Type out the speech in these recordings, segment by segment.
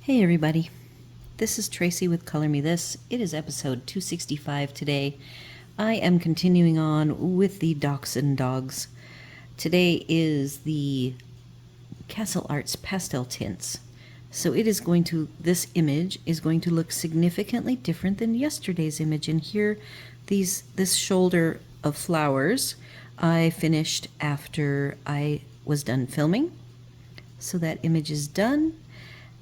Hey everybody, this is Tracy with Color Me This. It is episode 265 today. I am continuing on with the Dachshund dogs. Today is the Castle Arts Pasteltints. So this image is going to look significantly different than yesterday's image. And here, this shoulder of flowers I finished after I was done filming. So that image is done.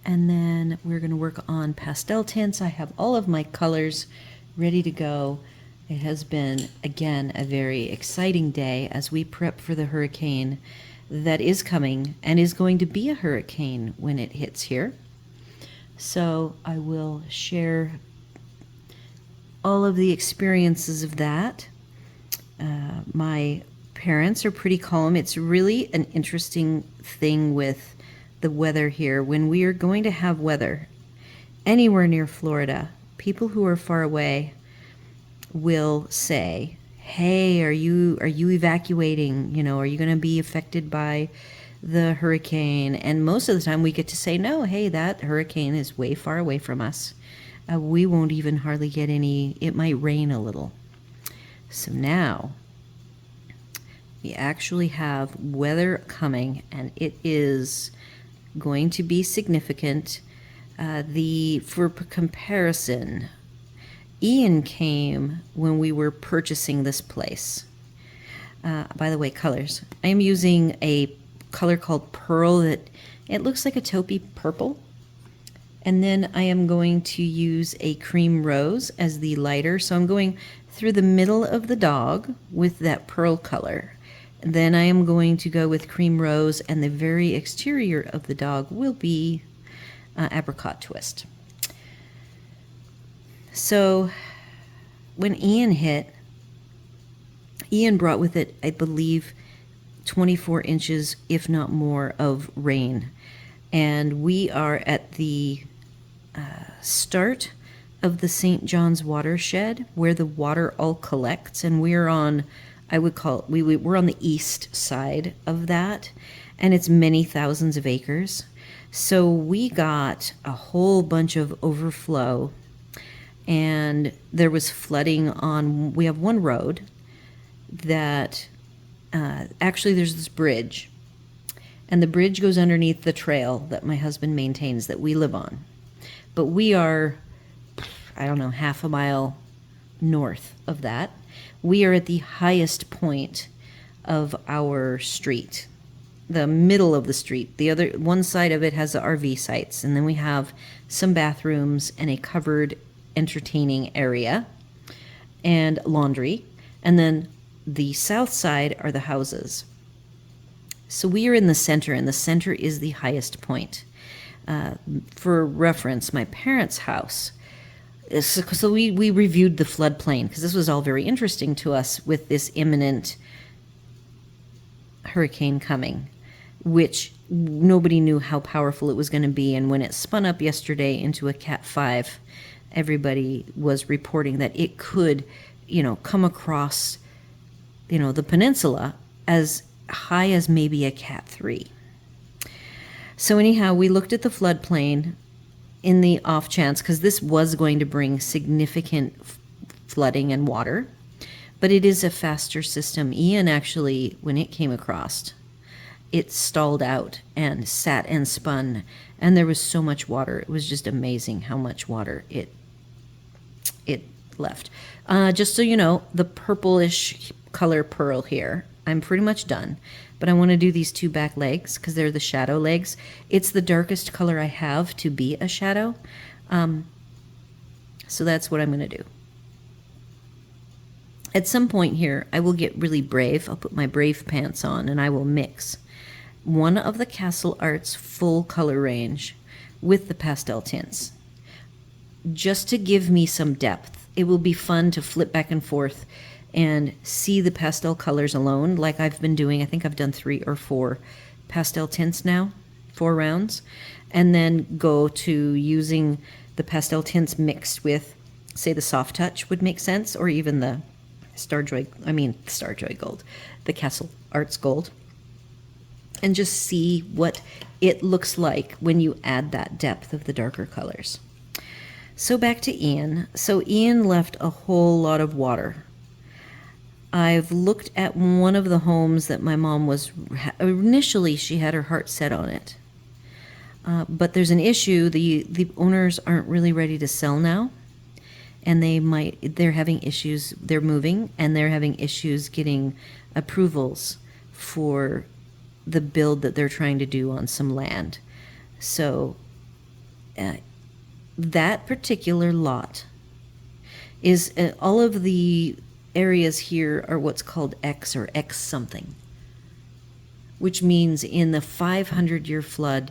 And then we're going to work on pastel tints. I have all of my colors ready to go. It has been, again, a very exciting day as we prep for the hurricane that is coming and is going to be a hurricane when it hits here. So I will share all of the experiences of that. My parents are pretty calm. It's really an interesting thing with the weather here. When we are going to have weather anywhere near Florida, people who are far away will say, hey, are you evacuating? Are you going to be affected by the hurricane? And most of the time we get to say, no, hey, that hurricane is way far away from us. We won't even hardly get any. It might rain a little. So now we actually have weather coming, and it is going to be significant. For comparison, Ian came when we were purchasing this place. By the way, colors. I am using a color called Pearl that it looks like a taupey purple. And then I am going to use a cream rose as the lighter. So I'm going through the middle of the dog with that pearl color. Then I am going to go with cream rose, and the very exterior of the dog will be apricot twist. So when Ian hit, Ian brought with it, I believe, 24 inches, if not more, of rain. And we are at the start of the St. John's watershed where the water all collects, and we're on, I would call it, we're on the east side of that, and it's many thousands of acres. So we got a whole bunch of overflow, and there was flooding we have one road that, actually there's this bridge, and the bridge goes underneath the trail that my husband maintains that we live on. But we are, I don't know, half a mile north of that. We are at the highest point of our street, the middle of the street. The other one side of it has the RV sites, and then we have some bathrooms and a covered entertaining area and laundry. And then the south side are the houses. So we are in the center, and the center is the highest point. For reference, my parents' house, so we reviewed the floodplain because this was all very interesting to us with this imminent hurricane coming, which nobody knew how powerful it was going to be. And when it spun up yesterday into a Cat 5, everybody was reporting that it could, come across, the peninsula as high as maybe a Cat 3. So anyhow, we looked at the floodplain in the off chance, because this was going to bring significant flooding and water, but it is a faster system. Ian actually, when it came across, it stalled out and sat and spun, and there was so much water. It was just amazing how much water it left. Just so you know, the purplish color pearl here, I'm pretty much done. But I want to do these two back legs because they're the shadow legs. It's the darkest color I have to be a shadow. So that's what I'm going to do. At some point here, I will get really brave. I'll put my brave pants on and I will mix one of the Castle Arts full color range with the pastel tints, just to give me some depth. It will be fun to flip back and forth and see the pastel colors alone, like I've been doing. I think I've done 3 or 4 pastel tints now, 4 rounds, and then go to using the pastel tints mixed with, say, the Soft Touch would make sense, or even the Starjoy Gold, the Castle Arts Gold. and just see what it looks like when you add that depth of the darker colors. So back to Ian. So Ian left a whole lot of water. I've looked at one of the homes that my mom was, initially she had her heart set on it. But there's an issue. The owners aren't really ready to sell now. And they're having issues, they're moving, and they're having issues getting approvals for the build that they're trying to do on some land. So that particular lot is, all of the areas here are what's called X or X something, which means in the 500-year flood,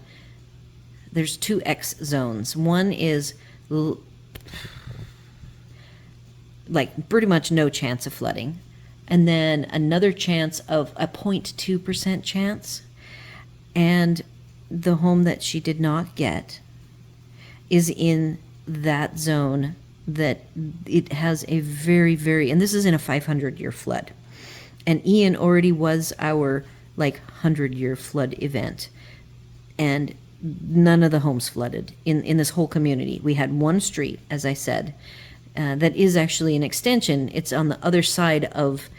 there's 2 X zones. One is like pretty much no chance of flooding, and then another chance of a 0.2% chance. And the home that she did not get is in that zone that it has a very, very, and this is in a 500-year flood. And Ian already was our 100-year flood event. And none of the homes flooded in this whole community. We had one street, as I said, that is actually an extension. It's on the other side of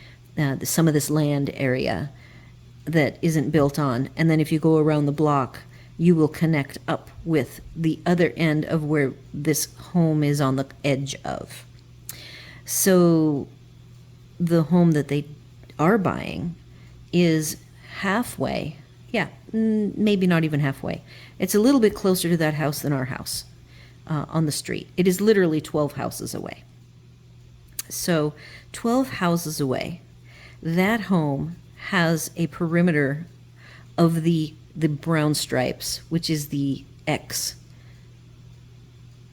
some of this land area that isn't built on. And then if you go around the block, you will connect up with the other end of where this home is on the edge of. So the home that they are buying is halfway. Yeah, maybe not even halfway. It's a little bit closer to that house than our house on the street. It is literally 12 houses away. So 12 houses away, that home has a perimeter of the brown stripes, which is the X,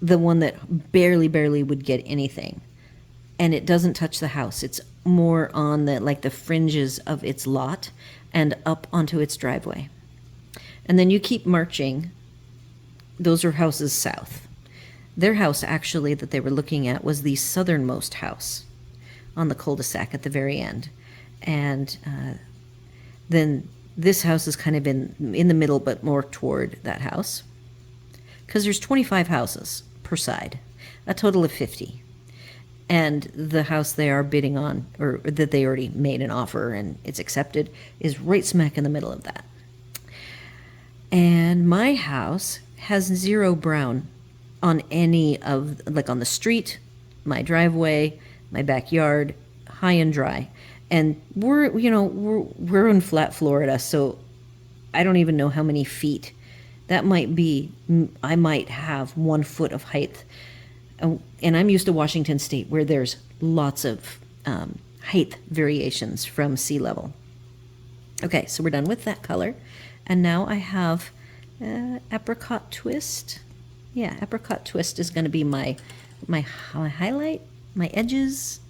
the one that barely would get anything. And it doesn't touch the house. It's more on the fringes of its lot and up onto its driveway. And then you keep marching. Those are houses south. Their house, actually, that they were looking at was the southernmost house on the cul-de-sac at the very end. And then this house is kind of in the middle, but more toward that house. Because there's 25 houses per side, a total of 50. And the house they are bidding on, or that they already made an offer and it's accepted, is right smack in the middle of that. And my house has 0 brown on any of, on the street, my driveway, my backyard, high and dry. And we're in flat Florida, so I don't even know how many feet. That might be, I might have 1 foot of height. And I'm used to Washington State, where there's lots of height variations from sea level. Okay, so we're done with that color. And now I have apricot twist. Yeah, apricot twist is going to be my highlight, my edges.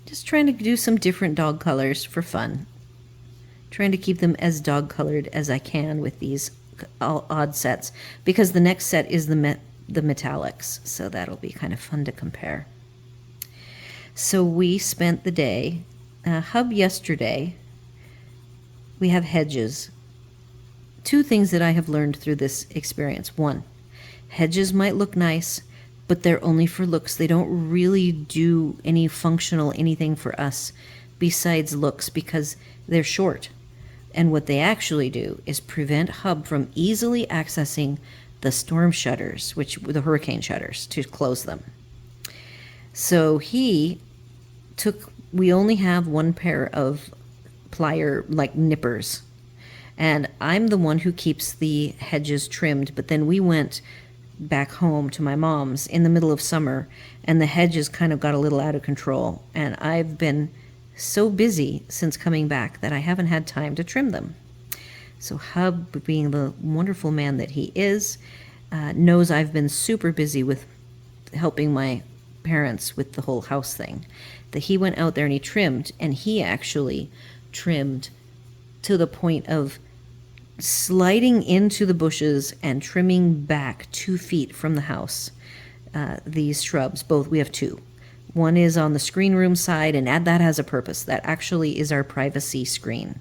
Just trying to do some different dog colors for fun. Trying to keep them as dog colored as I can with these odd sets, because the next set is the metallics, so that'll be kind of fun to compare. So we spent the day, Hub yesterday, we have hedges. 2 things that I have learned through this experience. 1, hedges might look nice, but they're only for looks. They don't really do any functional anything for us besides looks, because they're short. And what they actually do is prevent Hub from easily accessing the storm shutters, which the hurricane shutters, to close them. So we only have 1 pair of plier nippers, and I'm the one who keeps the hedges trimmed. But then we went back home to my mom's in the middle of summer, and the hedges kind of got a little out of control, and I've been so busy since coming back that I haven't had time to trim them. So Hub, being the wonderful man that he is, knows I've been super busy with helping my parents with the whole house thing, that he went out there and he trimmed, and he actually trimmed to the point of sliding into the bushes and trimming back 2 feet from the house. These shrubs, both, we have 2. One is on the screen room side, and that has a purpose. That actually is our privacy screen.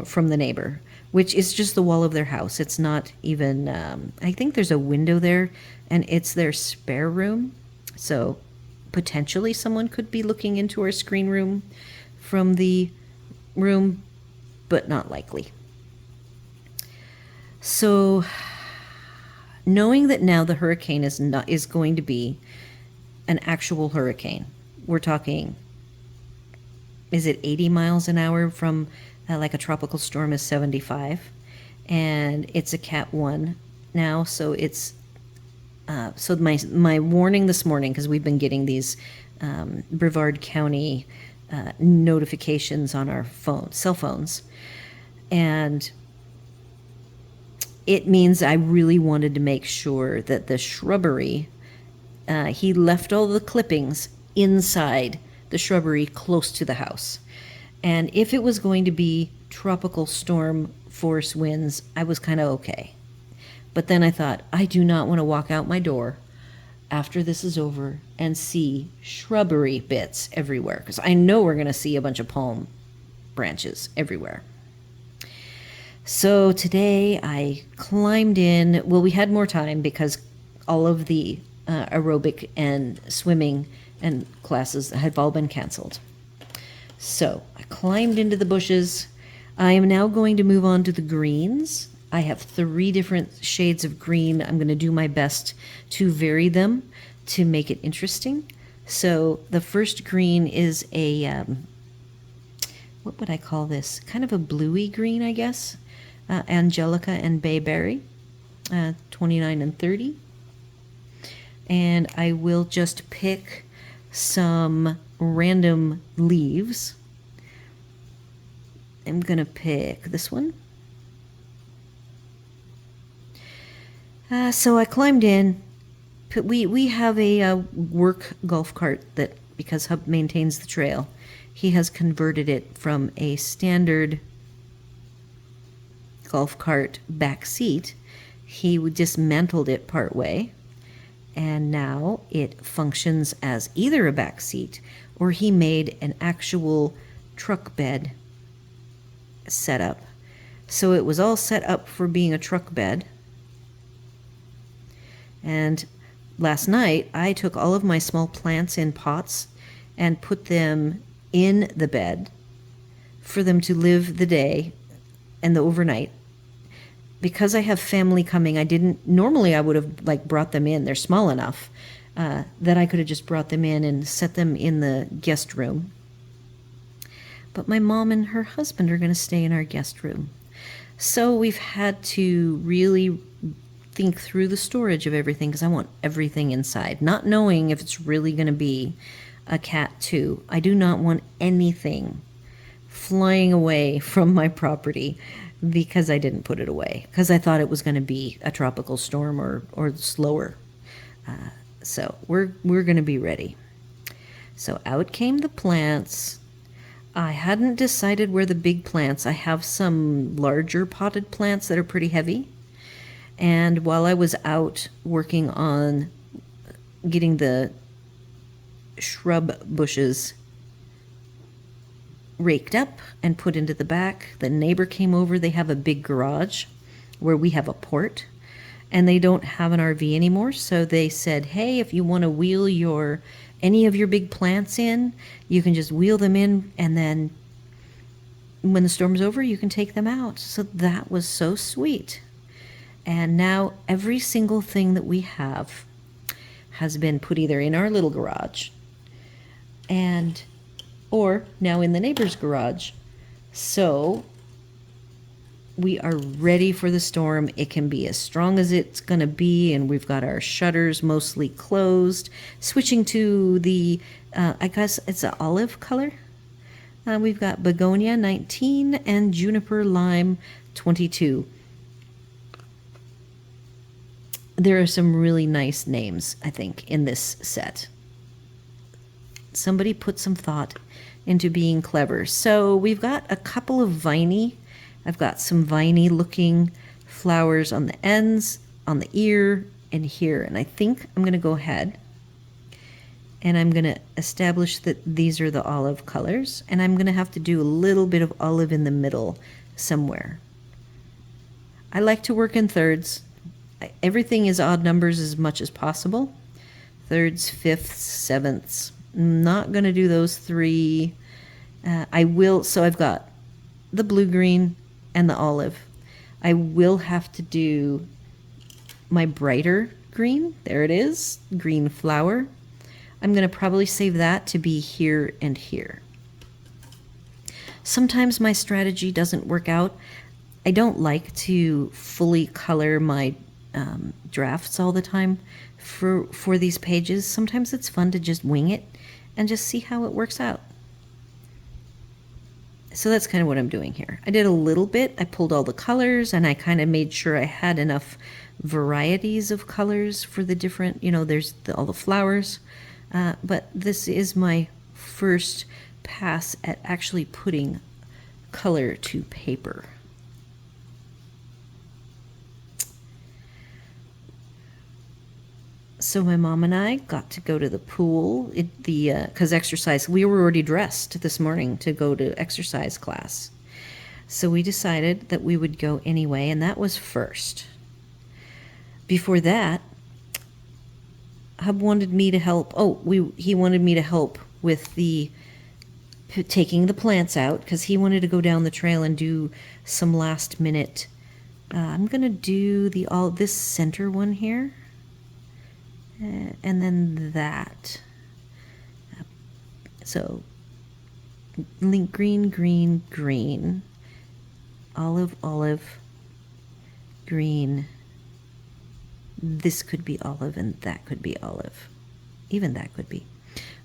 from the neighbor, which is just the wall of their house. It's not even, I think there's a window there, and it's their spare room. So potentially someone could be looking into our screen room from the room, but not likely. So knowing that now the hurricane is going to be an actual hurricane, we're talking, is it 80 miles an hour from like a tropical storm is 75, and it's a Cat 1 now. So it's so my warning this morning, because we've been getting these Brevard County notifications on our cell phones, and it means I really wanted to make sure that the shrubbery, he left all the clippings inside the shrubbery close to the house. And if it was going to be tropical storm force winds, I was kind of okay. But then I thought, I do not want to walk out my door after this is over and see shrubbery bits everywhere, because I know we're going to see a bunch of palm branches everywhere. So today I climbed in. Well, we had more time because all of the aerobic and swimming and classes have all been canceled. So I climbed into the bushes. I am now going to move on to the greens. I have 3 different shades of green. I'm going to do my best to vary them to make it interesting. So the first green is a, what would I call this? Kind of a bluey green, I guess. Angelica and Bayberry, 29 and 30. And I will just pick some random leaves. I'm going to pick this one. So I climbed in. We have a work golf cart that, because Hub maintains the trail, he has converted it from a standard golf cart back seat. He dismantled it part way, and now it functions as either a back seat, or he made an actual truck bed setup. So it was all set up for being a truck bed. And last night I took all of my small plants in pots and put them in the bed for them to live the day and the overnight. Because I have family coming, normally I would have brought them in. They're small enough that I could have just brought them in and set them in the guest room. But my mom and her husband are going to stay in our guest room. So we've had to really think through the storage of everything, because I want everything inside, not knowing if it's really going to be a Cat 2. I do not want anything flying away from my property because I didn't put it away, because I thought it was going to be a tropical storm or slower. So we're going to be ready. So out came the plants. I hadn't decided where the big plants. I have some larger potted plants that are pretty heavy. And while I was out working on getting the shrub bushes raked up and put into the back, the neighbor came over. They have a big garage where we have a port, and they don't have an RV anymore. So they said, hey, if you want to wheel any of your big plants in, you can just wheel them in, and then when the storm's over, you can take them out. So that was so sweet. And now every single thing that we have has been put either in our little garage or now in the neighbor's garage. So we are ready for the storm. It can be as strong as it's going to be, and we've got our shutters mostly closed. Switching to the, I guess it's an olive color. We've got Begonia 19 and Juniper Lime 22. There are some really nice names, I think, in this set. Somebody put some thought into being clever. So we've got a couple of viney. I've got some viney looking flowers on the ends, on the ear, and here. And I think I'm going to go ahead and I'm going to establish that these are the olive colors. And I'm going to have to do a little bit of olive in the middle somewhere. I like to work in thirds. Everything is odd numbers as much as possible. Thirds, fifths, sevenths. I'm not going to do those three. I will, so I've got the blue-green and the olive. I will have to do my brighter green. There it is, green flower. I'm going to probably save that to be here and here. Sometimes my strategy doesn't work out. I don't like to fully color my drafts all the time for these pages. Sometimes it's fun to just wing it and just see how it works out. So that's kind of what I'm doing here. I did a little bit. I pulled all the colors and I kind of made sure I had enough varieties of colors for the different, there's all the flowers. But this is my first pass at actually putting color to paper. So my mom and I got to go to the pool, because exercise, we were already dressed this morning to go to exercise class. So we decided that we would go anyway, and that was first. Before that, Hub wanted me to help. He wanted me to help with taking the plants out, because he wanted to go down the trail and do some last minute. I'm going to do this center one here. And then that. So link green, green, green, olive, olive, green. This could be olive and that could be olive. Even that could be.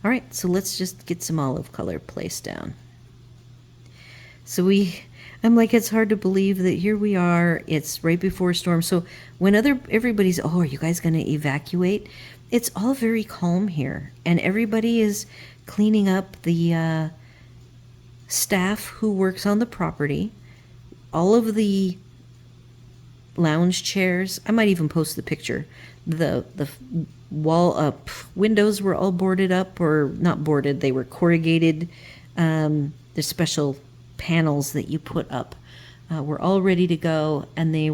All right, so let's just get some olive color placed down. So I'm like, it's hard to believe that here we are, it's right before a storm. So when everybody's, are you guys going to evacuate? It's all very calm here. And everybody is cleaning up, the staff who works on the property, all of the lounge chairs. I might even post the picture. The wall windows were all boarded up, or not boarded, they were corrugated. There's special panels that you put up. Were all ready to go, and they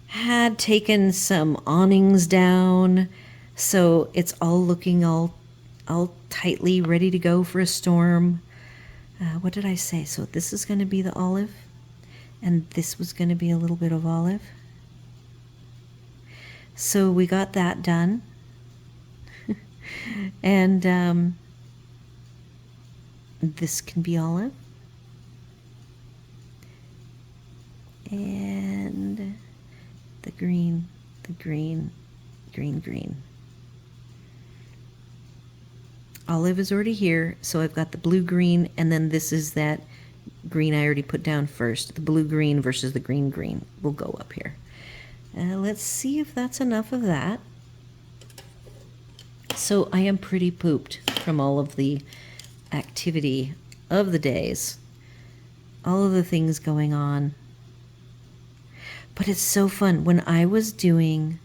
had taken some awnings down, so it's all looking all tightly ready to go for a storm. What did I say? So this is going to be the olive, and this was going to be a little bit of olive. So we got that done. And this can be olive. And the green, green, green. Olive is already here, so I've got the blue-green, and then this is that green I already put down first. The blue-green versus the green-green will go up here. Let's see if that's enough of that. So I am pretty pooped from all of the activity of the days, all of the things going on. But it's so fun. When I was doing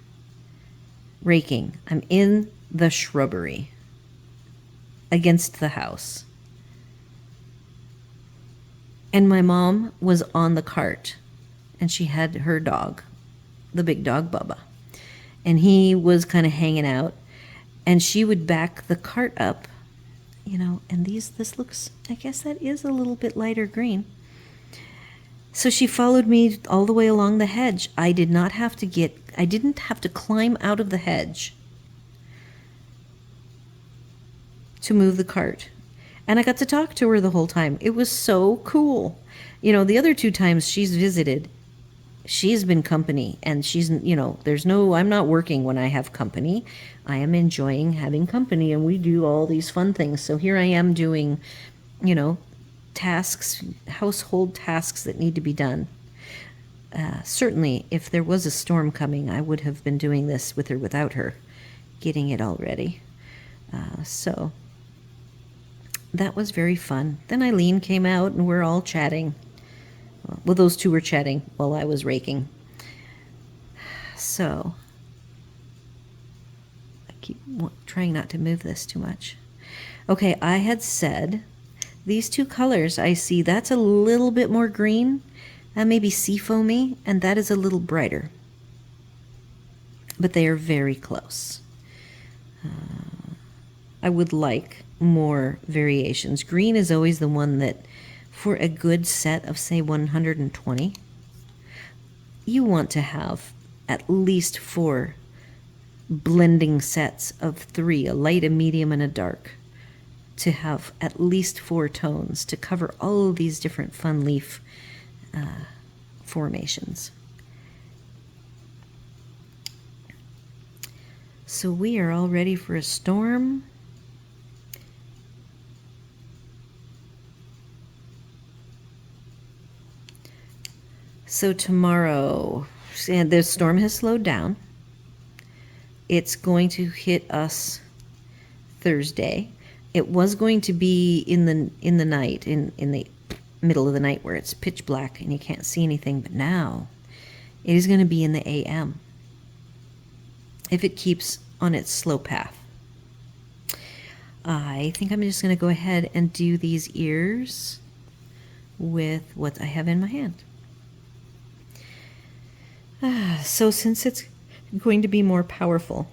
raking, I'm in the shrubbery against the house. And my mom was on the cart, and she had her dog, the big dog Bubba. And he was kind of hanging out, and she would back the cart up, and this looks, I guess that is a little bit lighter green. So she followed me all the way along the hedge. I didn't have to climb out of the hedge to move the cart. And I got to talk to her the whole time. It was so cool. The other 2 times she's visited, she's been company, and I'm not working when I have company. I am enjoying having company, and we do all these fun things. So here I am doing, tasks, household tasks that need to be done. Certainly, if there was a storm coming, I would have been doing this with or without her, getting it all ready. So that was very fun. Then Eileen came out, and we're all chatting. Well, those 2 were chatting while I was raking. So I keep trying not to move this too much. Okay, I had said These two colors I see, that's a little bit more green, that may be seafoamy, and that is a little brighter. But they are very close. I would like more variations. Green is always the one that, for a good set of, say, 120, you want to have at least 4 blending sets of 3, a light, a medium, and a dark, to have at least 4 tones to cover all of these different fun leaf formations. So we are all ready for a storm. So tomorrow, and the storm has slowed down. It's going to hit us Thursday. It was going to be in the night, in the middle of the night where it's pitch black and you can't see anything, but now it is going to be in the AM if it keeps on its slow path. I think I'm just going to go ahead and do these ears with what I have in my hand. So since it's going to be more powerful,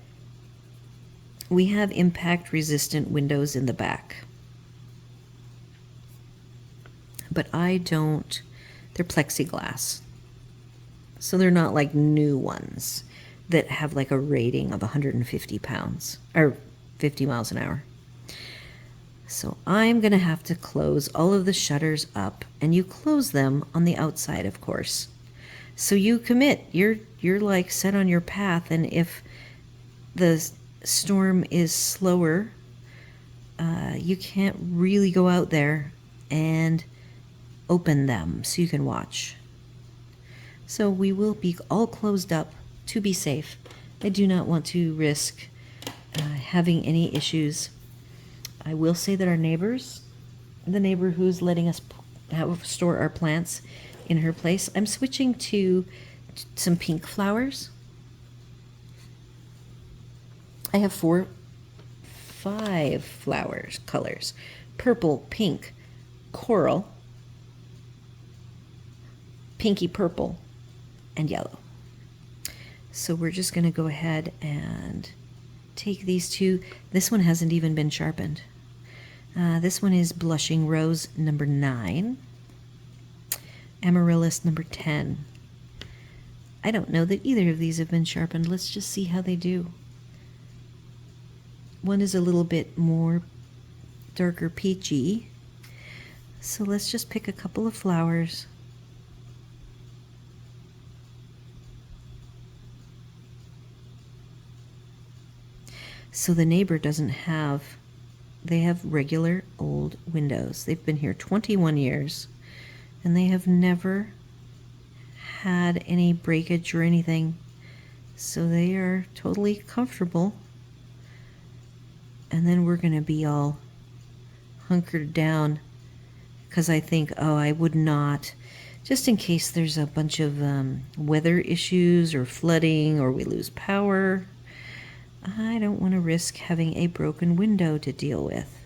we have impact resistant windows in the back. But I don't, they're plexiglass. So they're not like new ones that have like a rating of 150 pounds or 50 miles an hour. So I'm going to have to close all of the shutters up, and you close them on the outside, of course. So you commit, you're like set on your path, and if the storm is slower, you can't really go out there and open them so you can watch. So we will be all closed up to be safe. I do not want to risk having any issues. I will say that our neighbors, the neighbor who's letting us store our plants in her place, I'm switching to some pink flowers. I have 5 flowers, colors: purple, pink, coral, pinky purple, and yellow. So we're just going to go ahead and take these 2. This one hasn't even been sharpened. This one is Blushing Rose number 9. Amaryllis number 10. I don't know that either of these have been sharpened. Let's just see how they do. One is a little bit more darker peachy. So let's just pick a couple of flowers. So the neighbor doesn't have, they have regular old windows. They've been here 21 years. And they have never had any breakage or anything. So they are totally comfortable. And then we're going to be all hunkered down because I think, I would not, just in case there's a bunch of weather issues or flooding or we lose power, I don't want to risk having a broken window to deal with.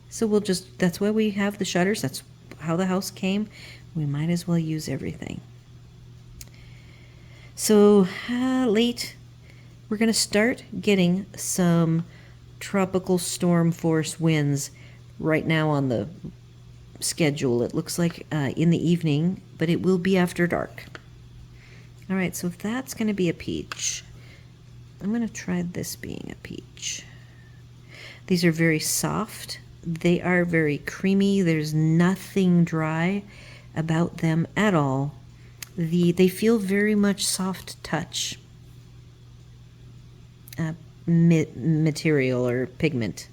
So that's why we have the shutters. That's how the house came. We might as well use everything. So late, we're going to start getting some tropical storm force winds right now on the schedule. It looks like in the evening, but it will be after dark. All right, so if that's going to be a peach, I'm going to try this being a peach. These are very soft. They are very creamy. There's nothing dry about them at all. They feel very much soft touch material or pigment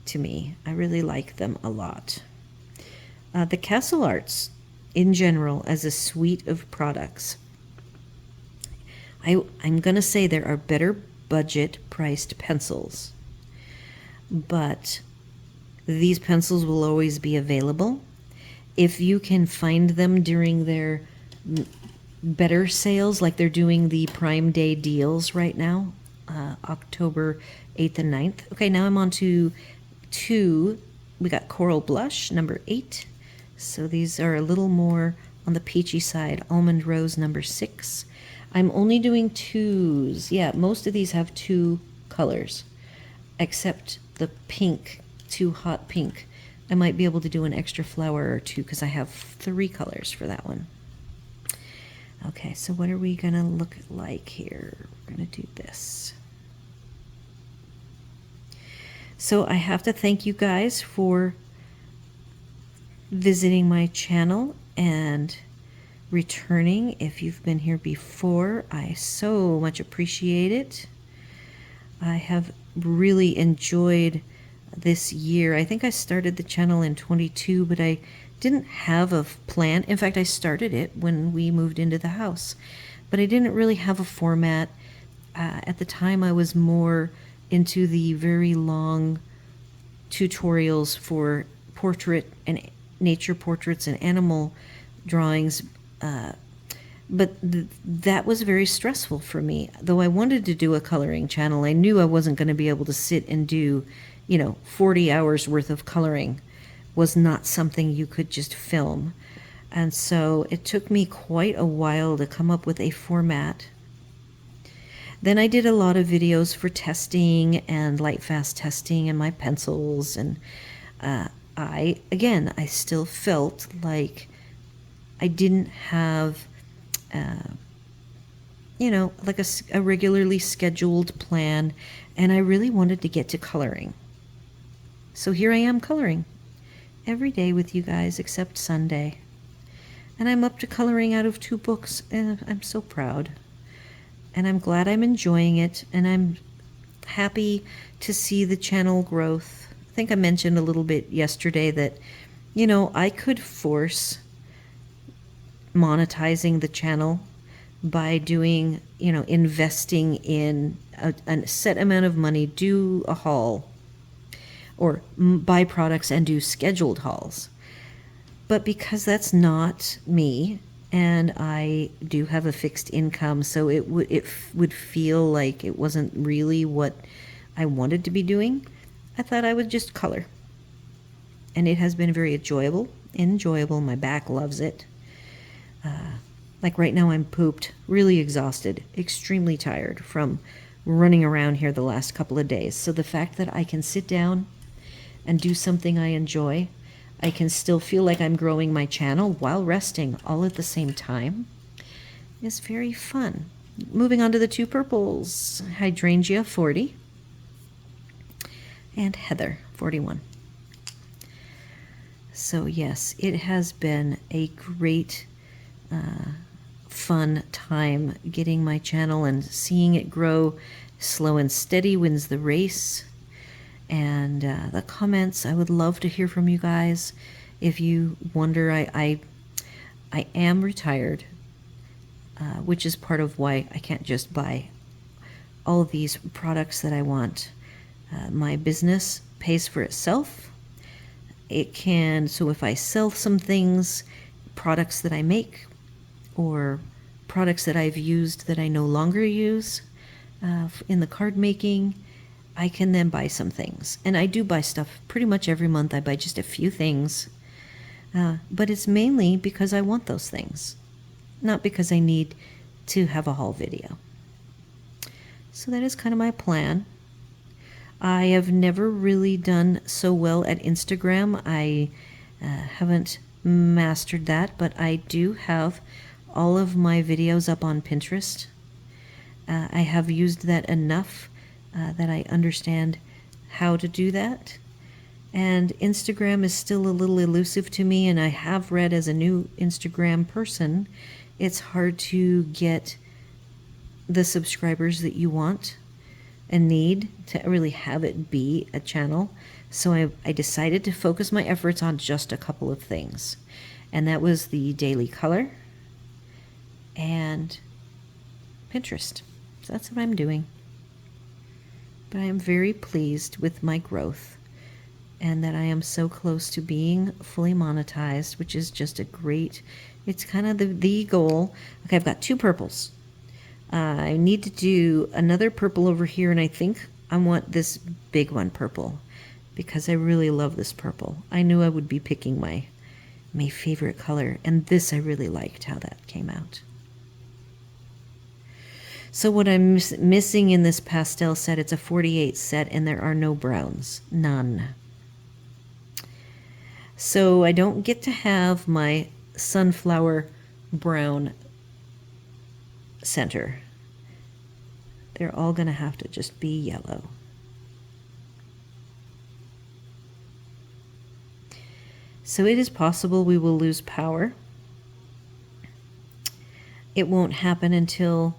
to me. I really like them a lot. The Castle Arts in general as a suite of products, I'm going to say there are better budget priced pencils, but these pencils will always be available. If you can find them during their better sales, like they're doing the Prime Day deals right now, October 8th and 9th. Okay, now I'm on to 2 we got Coral Blush, number 8. So these are a little more on the peachy side. Almond Rose, number 6. I'm only doing 2s. Yeah, most of these have 2 colors, except the pink, too hot pink. I might be able to do an extra flower or 2 because I have 3 colors for that one. Okay, so what are we going to look like here? We're going to do this. So I have to thank you guys for visiting my channel and returning. If you've been here before, I so much appreciate it. I have really enjoyed this year. I think I started the channel in 22, but I didn't have a plan. In fact, I started it when we moved into the house, but I didn't really have a format. At the time, I was more into the very long tutorials for portrait and nature portraits and animal drawings, but that was very stressful for me. Though I wanted to do a coloring channel, I knew I wasn't going to be able to sit and do, 40 hours worth of coloring. Was not something you could just film. And so it took me quite a while to come up with a format. Then I did a lot of videos for testing and light fast testing and my pencils, and I still felt like I didn't have like a regularly scheduled plan, and I really wanted to get to coloring. So here I am coloring every day with you guys except Sunday. And I'm up to coloring out of 2 books, and I'm so proud. And I'm glad I'm enjoying it, and I'm happy to see the channel growth. I think I mentioned a little bit yesterday that, I could force monetizing the channel by doing, investing in a set amount of money, do a haul, or buy products and do scheduled hauls. But because that's not me, and I do have a fixed income, so it would feel like it wasn't really what I wanted to be doing, I thought I would just color. And it has been very enjoyable. My back loves it. Like right now I'm pooped, really exhausted, extremely tired from running around here the last couple of days. So the fact that I can sit down and do something I enjoy, I can still feel like I'm growing my channel while resting all at the same time, is very fun. Moving on to the 2 purples, Hydrangea 40 and Heather 41. So yes, it has been a great fun time getting my channel and seeing it grow. Slow and steady wins the race. And the comments, I would love to hear from you guys. If you wonder, I am retired, which is part of why I can't just buy all of these products that I want. My business pays for itself. So if I sell some things, products that I make, or products that I've used that I no longer use in the card making, I can then buy some things. And I do buy stuff pretty much every month. I buy just a few things. But it's mainly because I want those things, not because I need to have a haul video. So that is kind of my plan. I have never really done so well at Instagram. I haven't mastered that, but I do have all of my videos up on Pinterest. I have used that enough that I understand how to do that. And Instagram is still a little elusive to me, and I have read as a new Instagram person, it's hard to get the subscribers that you want and need to really have it be a channel. So I decided to focus my efforts on just a couple of things. And that was the daily color and Pinterest. So that's what I'm doing. But I am very pleased with my growth, and that I am so close to being fully monetized, which is just a great, it's kind of the goal. Okay, I've got 2 purples. I need to do another purple over here, and I think I want this big one purple. because I really love this purple. I knew I would be picking my favorite color, and this I really liked how that came out. So what I'm missing in this pastel set, it's a 48 set, and there are no browns, none. So I don't get to have my sunflower brown center. They're all going to have to just be yellow. So it is possible we will lose power. It won't happen until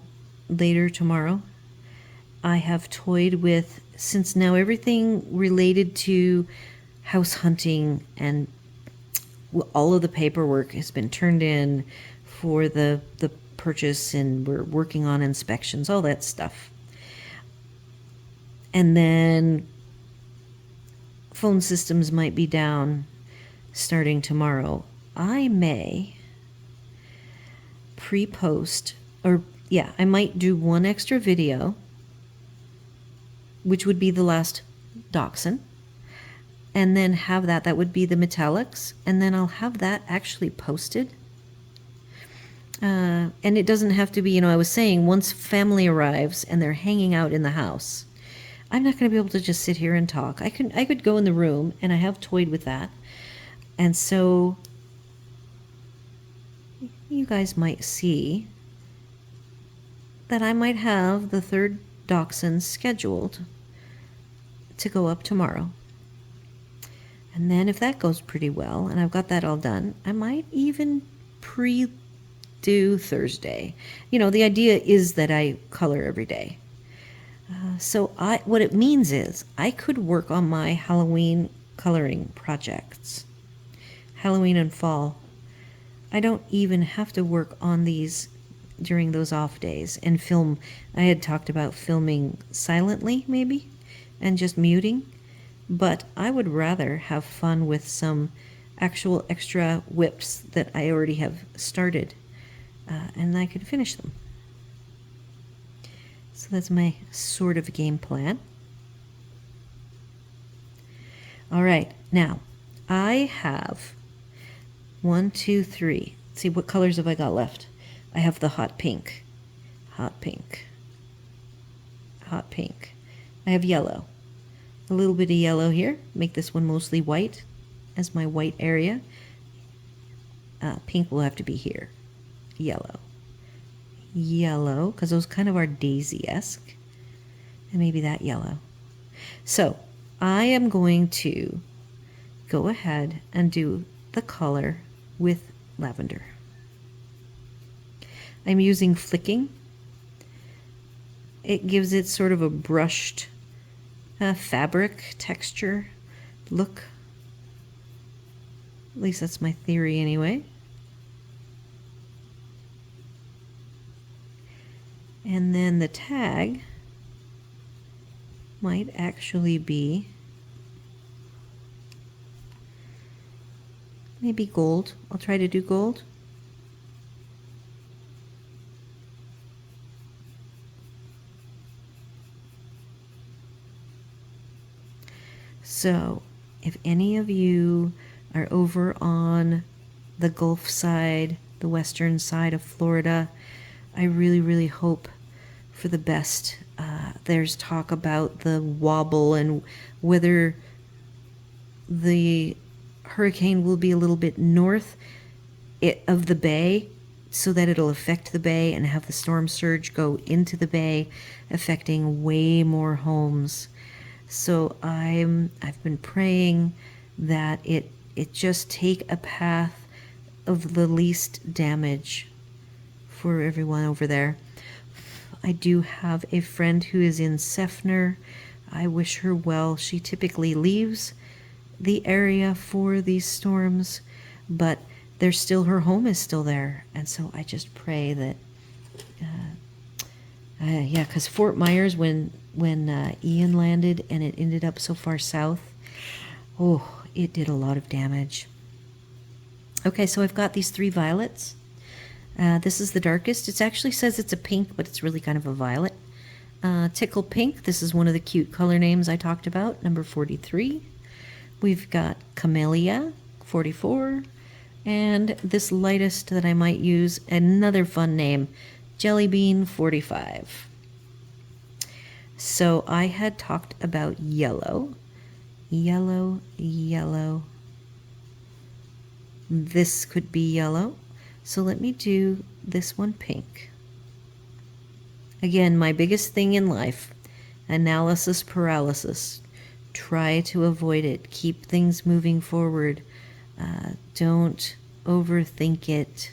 later tomorrow. I have toyed with, since now everything related to house hunting and all of the paperwork has been turned in for the purchase, and we're working on inspections, all that stuff. And then phone systems might be down starting tomorrow. I may pre-post, or yeah, I might do one extra video, which would be the last Dachshund, and then have that would be the metallics, and then I'll have that actually posted. And it doesn't have to be, I was saying, once family arrives and they're hanging out in the house, I'm not going to be able to just sit here and talk. I could go in the room, and I have toyed with that. And so you guys might see that I might have the third Dachshund scheduled to go up tomorrow. And then if that goes pretty well, and I've got that all done, I might even do Thursday. The idea is that I color every day. So what it means is I could work on my Halloween coloring projects, Halloween and fall. I don't even have to work on these during those off days and film. I had talked about filming silently maybe and just muting, but I would rather have fun with some actual extra whips that I already have started, and I could finish them. So that's my sort of game plan. All right, now I have 1, 2, 3. Let's see, what colors have I got left? I have the hot pink, hot pink, hot pink. I have yellow, a little bit of yellow here. Make this one mostly white as my white area. Pink will have to be here. Yellow, yellow, because those kind of are daisy-esque, and maybe that yellow. So I am going to go ahead and do the color with lavender. I'm using flicking. It gives it sort of a brushed fabric texture look. At least that's my theory anyway. And then the tag might actually be maybe gold. I'll try to do gold. So if any of you are over on the Gulf side, the western side of Florida, I really, really hope for the best. There's talk about the wobble and whether the hurricane will be a little bit north of the bay so that it'll affect the bay and have the storm surge go into the bay, affecting way more homes. So I've been praying that it just take a path of the least damage for everyone over there. I do have a friend who is in Seffner. I wish her well. She typically leaves the area for these storms, but her home is still there. And so I just pray that, because Fort Myers, when Ian landed and it ended up so far south, it did a lot of damage. Okay, so I've got these 3 violets. This is the darkest. It actually says it's a pink, but it's really kind of a violet. Tickle Pink, this is one of the cute color names I talked about, number 43. we've got Camellia, 44, and this lightest that I might use, another fun name, Jelly Bean, 45. So I had talked about yellow, yellow, yellow. This could be yellow. So let me do this one pink. Again, my biggest thing in life, analysis paralysis. Try to avoid it. Keep things moving forward. Don't overthink it.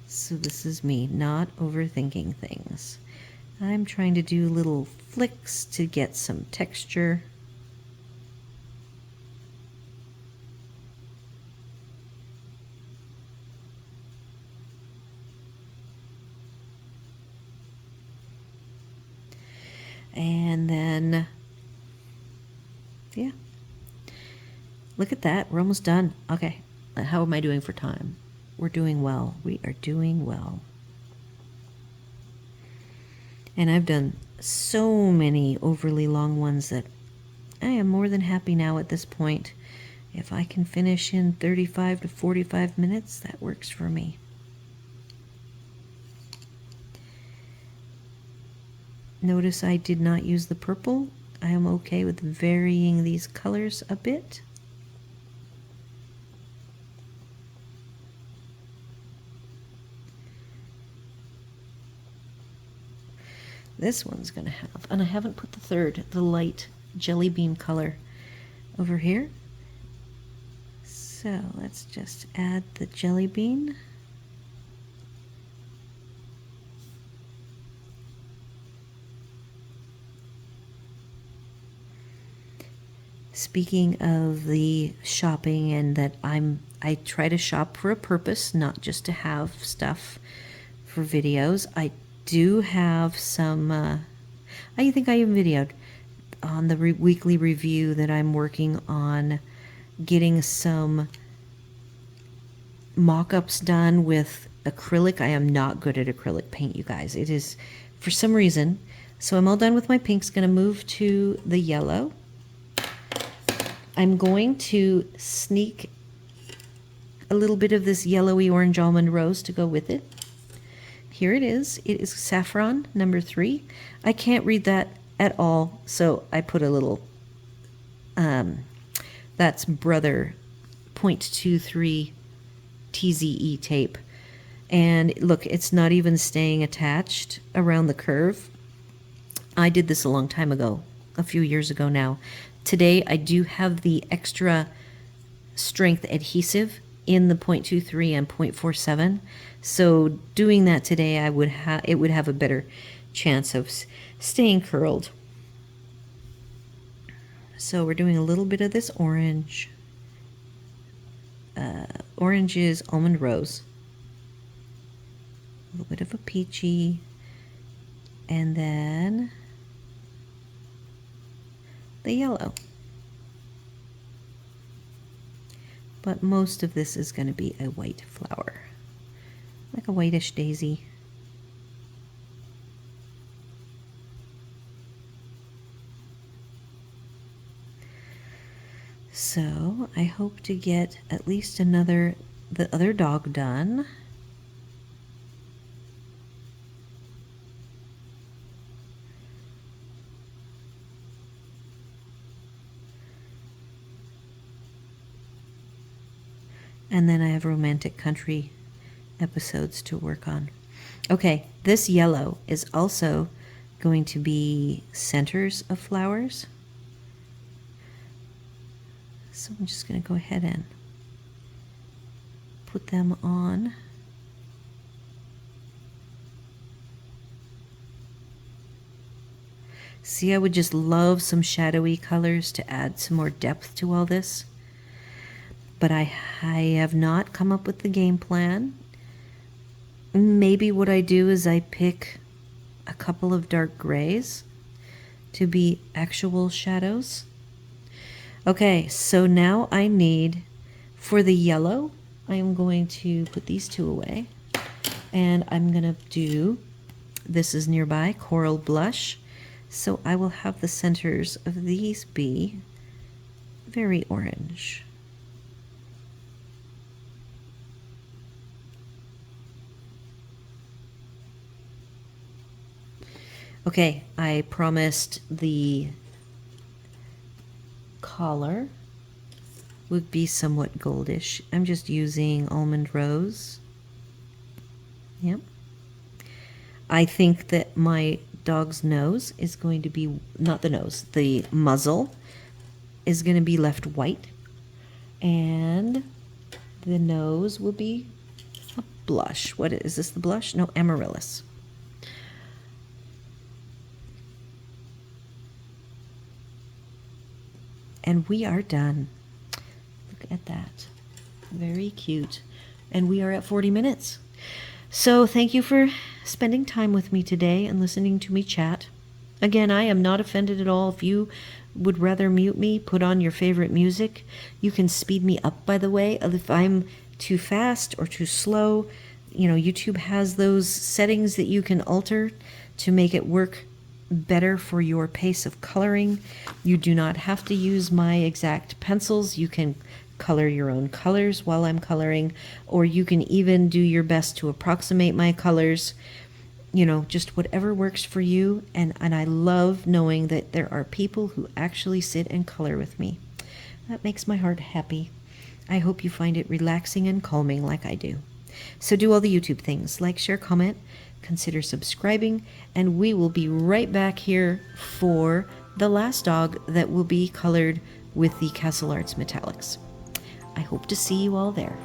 So this is me, not overthinking things. I'm trying to do little flicks to get some texture. And then, yeah. Look at that. We're almost done. Okay. How am I doing for time? We're doing well. We are doing well. And I've done so many overly long ones that I am more than happy now at this point. If I can finish in 35 to 45 minutes, that works for me. Notice I did not use the purple. I am okay with varying these colors a bit. This one's going to have, and I haven't put the third, the light jelly bean color over here. So let's just add the jelly bean. Speaking of the shopping and that I try to shop for a purpose, not just to have stuff for videos. I do have some, I think I even videoed on the weekly review that I'm working on getting some mock-ups done with acrylic. I am not good at acrylic paint, you guys. It is, for some reason. So I'm all done with my pinks. Going to move to the yellow. I'm going to sneak a little bit of this yellowy orange almond rose to go with it. Here it is. It is Saffron, number 3. I can't read that at all, so I put a little, that's Brother 0.23 TZE tape. And look, it's not even staying attached around the curve. I did this a long time ago, a few years ago now. Today I do have the extra strength adhesive in the 0.23 and 0.47. So doing that today, it would have a better chance of staying curled. So we're doing a little bit of this orange. Orange is almond rose. A little bit of a peachy. And then the yellow. But most of this is going to be a white flower, like a whitish daisy. So I hope to get at least the other dog done. And then I have romantic country episodes to work on. Okay, this yellow is also going to be centers of flowers. So I'm just going to go ahead and put them on. See, I would just love some shadowy colors to add some more depth to all this. But I have not come up with the game plan. Maybe what I do is I pick a couple of dark grays to be actual shadows. Okay, so now I need, for the yellow, I am going to put these two away. And I'm going to do, this is nearby, Coral Blush. So I will have the centers of these be very orange. Okay, I promised the collar would be somewhat goldish. I'm just using almond rose. Yep. I think that my dog's nose is going to be, not the nose, the muzzle is going to be left white. And the nose will be a blush. What is this, the blush? No, amaryllis. And we are done. Look at that. Very cute. And we are at 40 minutes. So thank you for spending time with me today and listening to me chat. Again, I am not offended at all. If you would rather mute me, put on your favorite music. You can speed me up, by the way. If I'm too fast or too slow, you know, YouTube has those settings that you can alter to make it work better for your pace of coloring. You do not have to use my exact pencils. You can color your own colors while I'm coloring, or you can even do your best to approximate my colors. You know, just whatever works for you. And I love knowing that there are people who actually sit and color with me. That makes my heart happy. I hope you find it relaxing and calming like I do. So do all the YouTube things, like, share, comment, consider subscribing, and we will be right back here for the last dog that will be colored with the Castle Arts Metallics. I hope to see you all there.